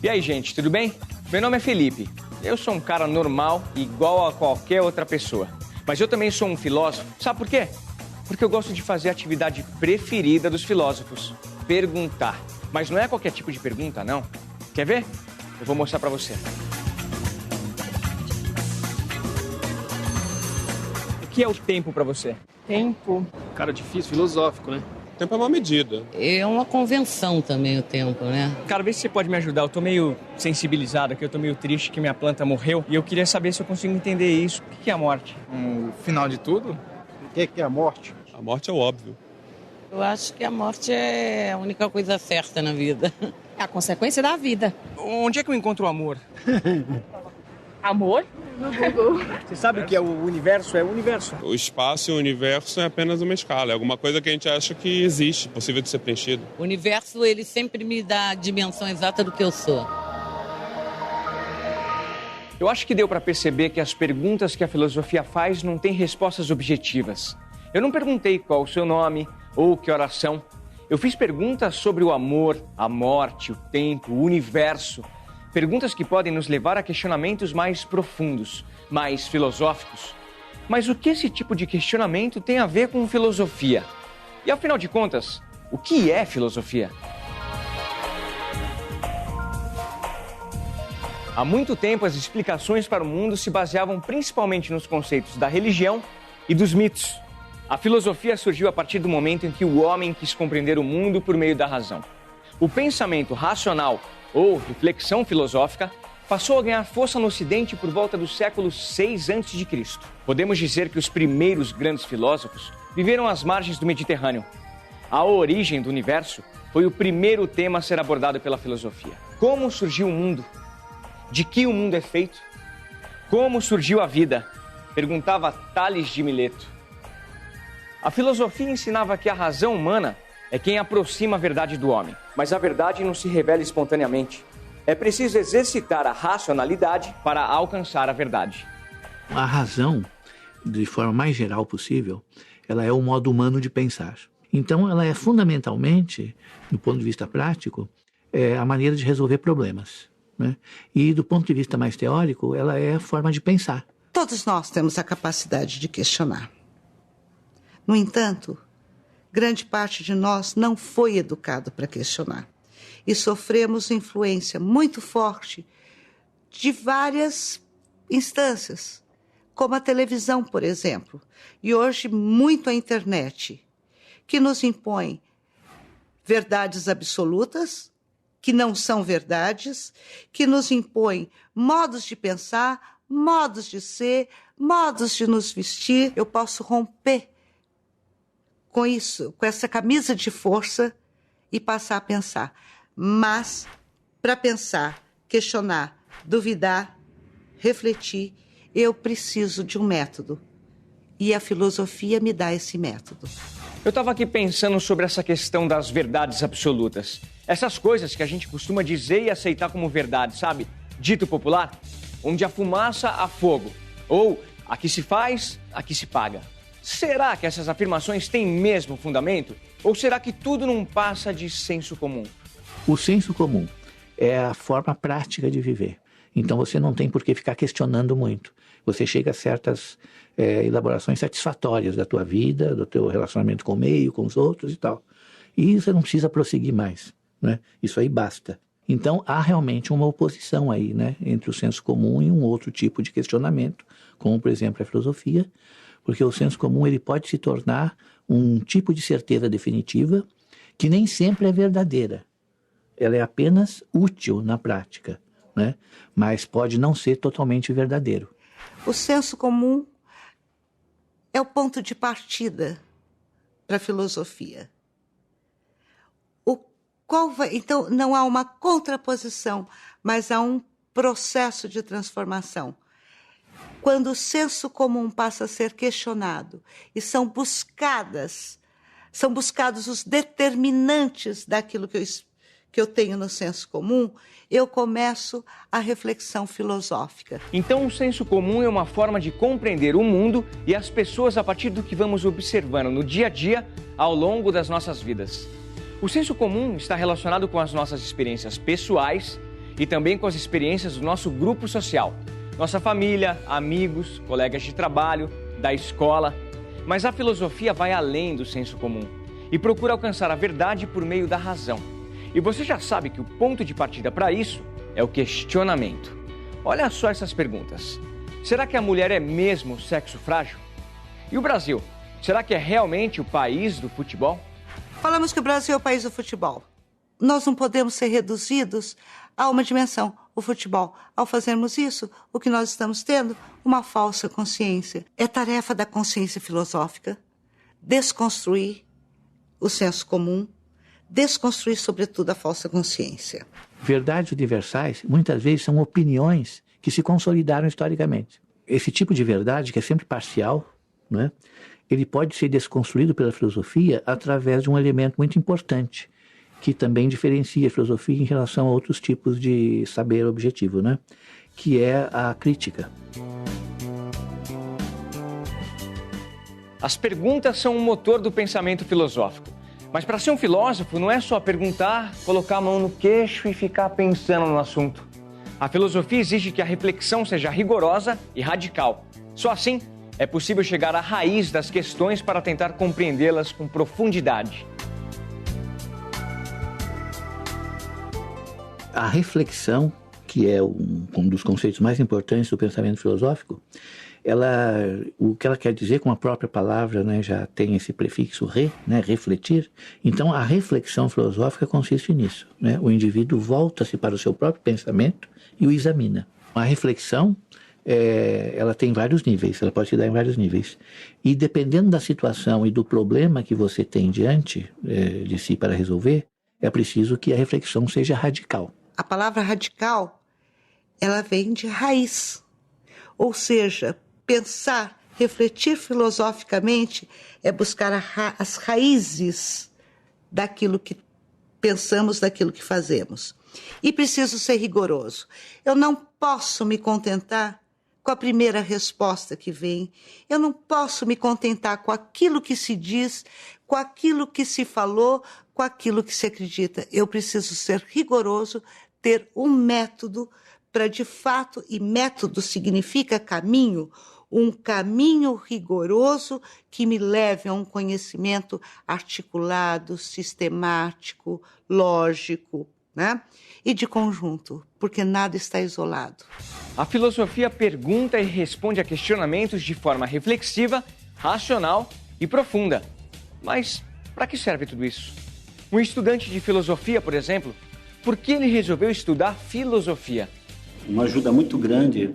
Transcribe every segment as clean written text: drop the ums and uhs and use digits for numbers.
E aí, gente, tudo bem? Meu nome é Felipe. Eu sou um cara normal, igual a qualquer outra pessoa. Mas eu também sou um filósofo. Sabe por quê? Porque eu gosto de fazer a atividade preferida dos filósofos: perguntar. Mas não é qualquer tipo de pergunta, não. Quer ver? Eu vou mostrar pra você. O que é o tempo pra você? Tempo. Cara, difícil, filosófico, né? O tempo é uma medida. É uma convenção também o tempo, né? Cara, vê se você pode me ajudar. Eu tô meio sensibilizado aqui, eu tô meio triste que minha planta morreu. E eu queria saber se eu consigo entender isso. O que é a morte? O final de tudo? O que é a morte? A morte é o óbvio. Eu acho que a morte é a única coisa certa na vida. É a consequência da vida. Onde é que eu encontro o amor? Amor? Você sabe o que é o universo? É o universo. O espaço e o universo é apenas uma escala. É alguma coisa que a gente acha que existe, possível de ser preenchido. O universo, ele sempre me dá a dimensão exata do que eu sou. Eu acho que deu para perceber que as perguntas que a filosofia faz não têm respostas objetivas. Eu não perguntei qual o seu nome ou que oração. Eu fiz perguntas sobre o amor, a morte, o tempo, o universo. Perguntas que podem nos levar a questionamentos mais profundos, mais filosóficos. Mas o que esse tipo de questionamento tem a ver com filosofia? E afinal de contas, o que é filosofia? Há muito tempo, as explicações para o mundo se baseavam principalmente nos conceitos da religião e dos mitos. A filosofia surgiu a partir do momento em que o homem quis compreender o mundo por meio da razão. O pensamento racional ou reflexão filosófica passou a ganhar força no Ocidente por volta do século VI a.C. Podemos dizer que os primeiros grandes filósofos viveram às margens do Mediterrâneo. A origem do universo foi o primeiro tema a ser abordado pela filosofia. Como surgiu o mundo? De que o mundo é feito? Como surgiu a vida? Perguntava Tales de Mileto. A filosofia ensinava que a razão humana é quem aproxima a verdade do homem. Mas a verdade não se revela espontaneamente. É preciso exercitar a racionalidade para alcançar a verdade. A razão, de forma mais geral possível, ela é o modo humano de pensar. Então, ela é fundamentalmente, do ponto de vista prático, a maneira de resolver problemas, né? E, do ponto de vista mais teórico, ela é a forma de pensar. Todos nós temos a capacidade de questionar. No entanto, grande parte de nós não foi educado para questionar. E sofremos influência muito forte de várias instâncias, como a televisão, por exemplo, e hoje muito a internet, que nos impõe verdades absolutas, que não são verdades, que nos impõe modos de pensar, modos de ser, modos de nos vestir. Eu posso romper com isso, com essa camisa de força e passar a pensar. Mas, para pensar, questionar, duvidar, refletir, eu preciso de um método. E a filosofia me dá esse método. Eu estava aqui pensando sobre essa questão das verdades absolutas. Essas coisas que a gente costuma dizer e aceitar como verdade, sabe? Dito popular, onde a fumaça há fogo. Ou, aqui se faz, aqui se paga. Será que essas afirmações têm mesmo fundamento? Ou será que tudo não passa de senso comum? O senso comum é a forma prática de viver. Então você não tem por que ficar questionando muito. Você chega a certas elaborações satisfatórias da tua vida, do teu relacionamento com o meio, com os outros e tal. E você não precisa prosseguir mais, né? Isso aí basta. Então há realmente uma oposição aí, né, entre o senso comum e um outro tipo de questionamento, como por exemplo a filosofia, porque o senso comum ele pode se tornar um tipo de certeza definitiva que nem sempre é verdadeira. Ela é apenas útil na prática, né? Mas pode não ser totalmente verdadeiro. O senso comum é o ponto de partida para a filosofia. Então, não há uma contraposição, mas há um processo de transformação. Quando o senso comum passa a ser questionado e são buscados os determinantes daquilo que eu tenho no senso comum, eu começo a reflexão filosófica. Então, o senso comum é uma forma de compreender o mundo e as pessoas a partir do que vamos observando no dia a dia ao longo das nossas vidas. O senso comum está relacionado com as nossas experiências pessoais e também com as experiências do nosso grupo social, nossa família, amigos, colegas de trabalho, da escola. Mas a filosofia vai além do senso comum e procura alcançar a verdade por meio da razão. E você já sabe que o ponto de partida para isso é o questionamento. Olha só essas perguntas. Será que a mulher é mesmo sexo frágil? E o Brasil? Será que é realmente o país do futebol? Falamos que o Brasil é o país do futebol. Nós não podemos ser reduzidos a uma dimensão, o futebol. Ao fazermos isso, o que nós estamos tendo? Uma falsa consciência. É tarefa da consciência filosófica desconstruir o senso comum, desconstruir, sobretudo, a falsa consciência. Verdades universais, muitas vezes, são opiniões que se consolidaram historicamente. Esse tipo de verdade, que é sempre parcial, né, ele pode ser desconstruído pela filosofia através de um elemento muito importante, que também diferencia a filosofia em relação a outros tipos de saber objetivo, né, que é a crítica. As perguntas são o motor do pensamento filosófico. Mas para ser um filósofo não é só perguntar, colocar a mão no queixo e ficar pensando no assunto. A filosofia exige que a reflexão seja rigorosa e radical. Só assim é possível chegar à raiz das questões para tentar compreendê-las com profundidade. A reflexão, que é um dos conceitos mais importantes do pensamento filosófico, o que ela quer dizer com a própria palavra, né, já tem esse prefixo re, né, refletir. Então, a reflexão filosófica consiste nisso, né? O indivíduo volta-se para o seu próprio pensamento e o examina. A reflexão, ela tem vários níveis, ela pode se dar em vários níveis. E dependendo da situação e do problema que você tem diante de si para resolver, é preciso que a reflexão seja radical. A palavra radical, ela vem de raiz, ou seja, pensar, refletir filosoficamente é buscar as raízes daquilo que pensamos, daquilo que fazemos. E preciso ser rigoroso. Eu não posso me contentar com a primeira resposta que vem. Eu não posso me contentar com aquilo que se diz, com aquilo que se falou, com aquilo que se acredita. Eu preciso ser rigoroso, ter um método para, de fato, e método significa caminho, um caminho rigoroso que me leve a um conhecimento articulado, sistemático, lógico, né? E de conjunto, porque nada está isolado. A filosofia pergunta e responde a questionamentos de forma reflexiva, racional e profunda. Mas para que serve tudo isso? Um estudante de filosofia, por exemplo, por que ele resolveu estudar filosofia? Uma ajuda muito grande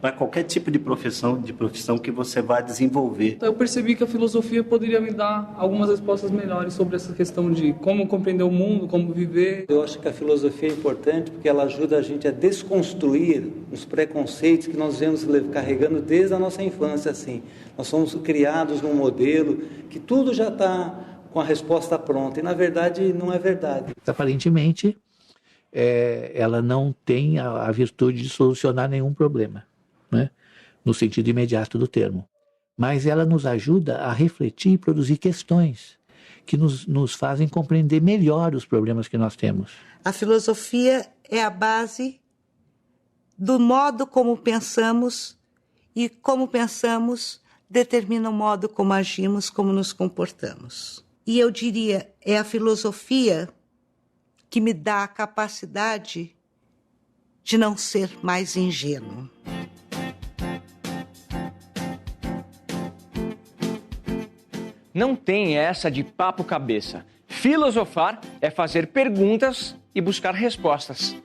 para qualquer tipo de profissão que você vai desenvolver. Então eu percebi que a filosofia poderia me dar algumas respostas melhores sobre essa questão de como compreender o mundo, como viver. Eu acho que a filosofia é importante porque ela ajuda a gente a desconstruir os preconceitos que nós vemos carregando desde a nossa infância. Assim. Nós somos criados num modelo que tudo já está com a resposta pronta e na verdade não é verdade. Aparentemente, ela não tem a virtude de solucionar nenhum problema, né? No sentido imediato do termo. Mas ela nos ajuda a refletir e produzir questões que nos fazem compreender melhor os problemas que nós temos. A filosofia é a base do modo como pensamos e como pensamos determina o modo como agimos, como nos comportamos. E eu diria, é a filosofia que me dá a capacidade de não ser mais ingênuo. Não tem essa de papo cabeça. Filosofar é fazer perguntas e buscar respostas.